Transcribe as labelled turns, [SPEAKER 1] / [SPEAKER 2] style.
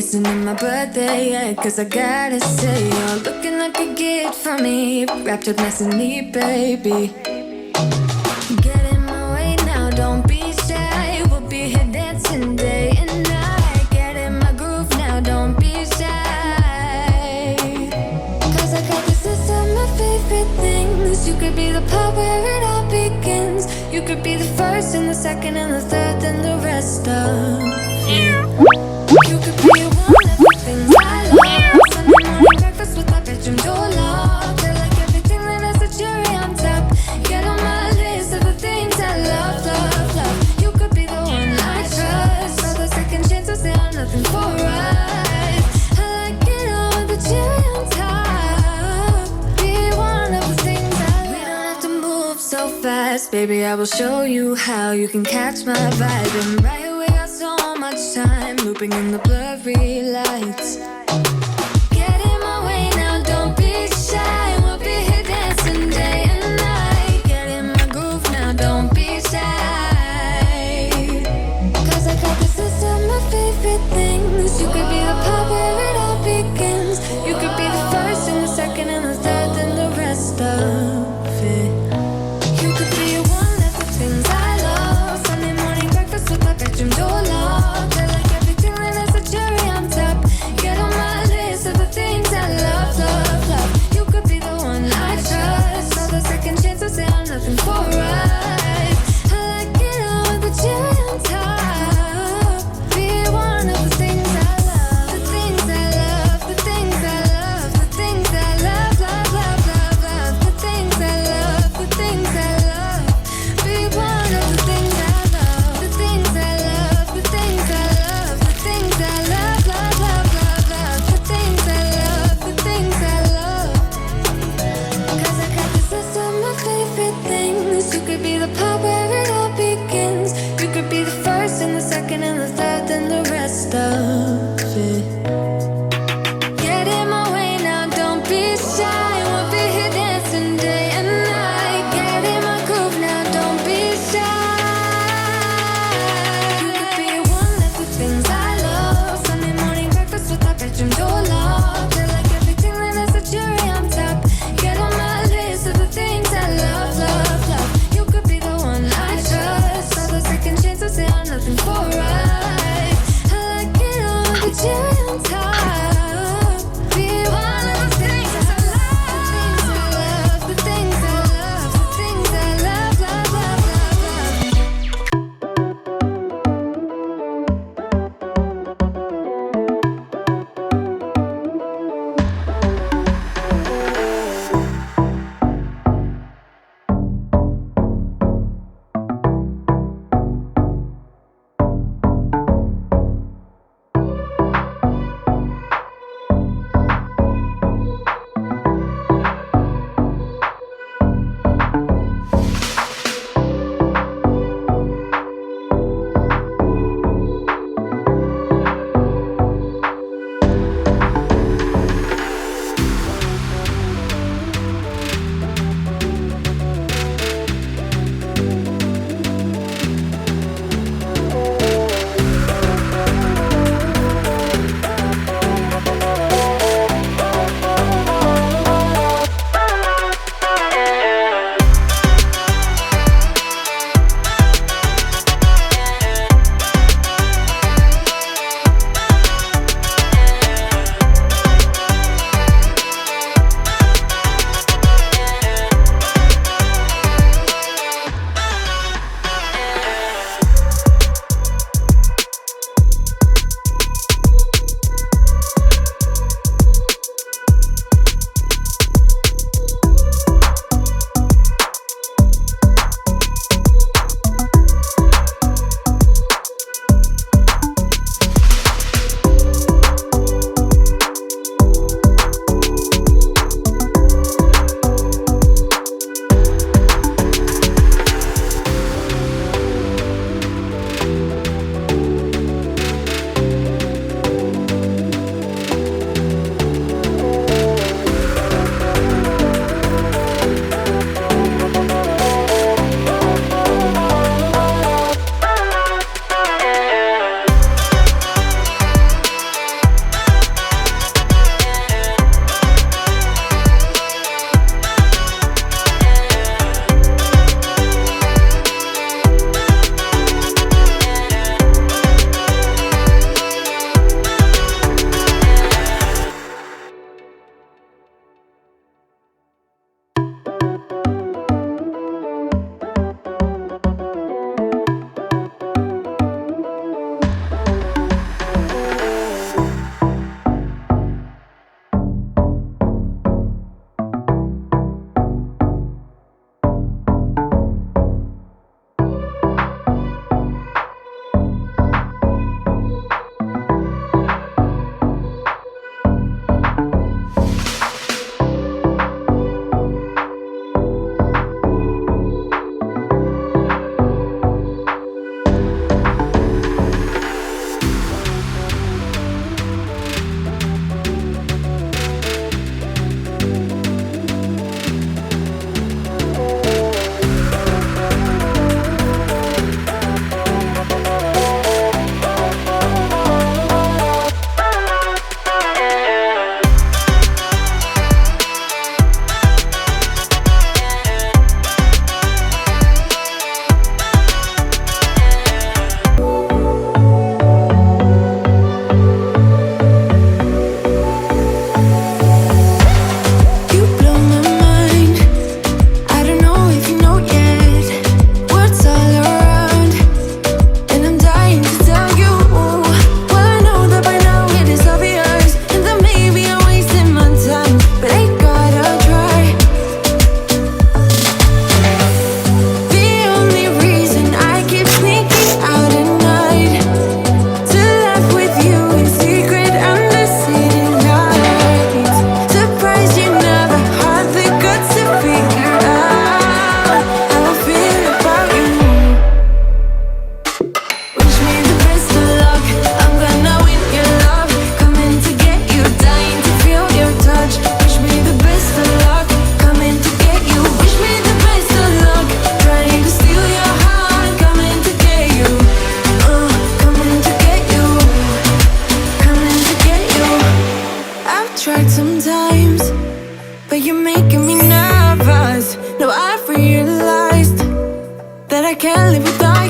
[SPEAKER 1] Isn't it my birthday yet? Cause I gotta say, you're looking like a gift from me, wrapped up nice and neat, baby. Get in my way now, don't be shy. We'll be here dancing day and night. Get in my groove now, don't be shy. Cause I got this list of my favorite things. You could be the part where it all begins. You could be the first and the second and the third and the rest of it. You could be one of the things I love. Sunday morning breakfast with my bedroom door locked. I like everything that has a cherry on top. Get on my list of the things I love, love, love. You could be the one I trust. All the second chances, they are nothing for us. I like it all with the cherry on top. Be one of the things I love. We don't have to move so fast, baby, I will show you how. You can catch my vibe and right away got so much time, looping in the blurry lights. Get in my way now, don't be shy. We'll be here dancing day and night. Get in my groove now, don't be shy. Cause I got this list of my favorite things. You could be the part where it all begins. You could be the first and the second and the third and the rest of it. You could be one of the things I love. Sunday morning breakfast with my bedroom door locked. I like everything that has a cherry on top. Get on sometimes, but you're making me nervous. Now I've realized that I can't live without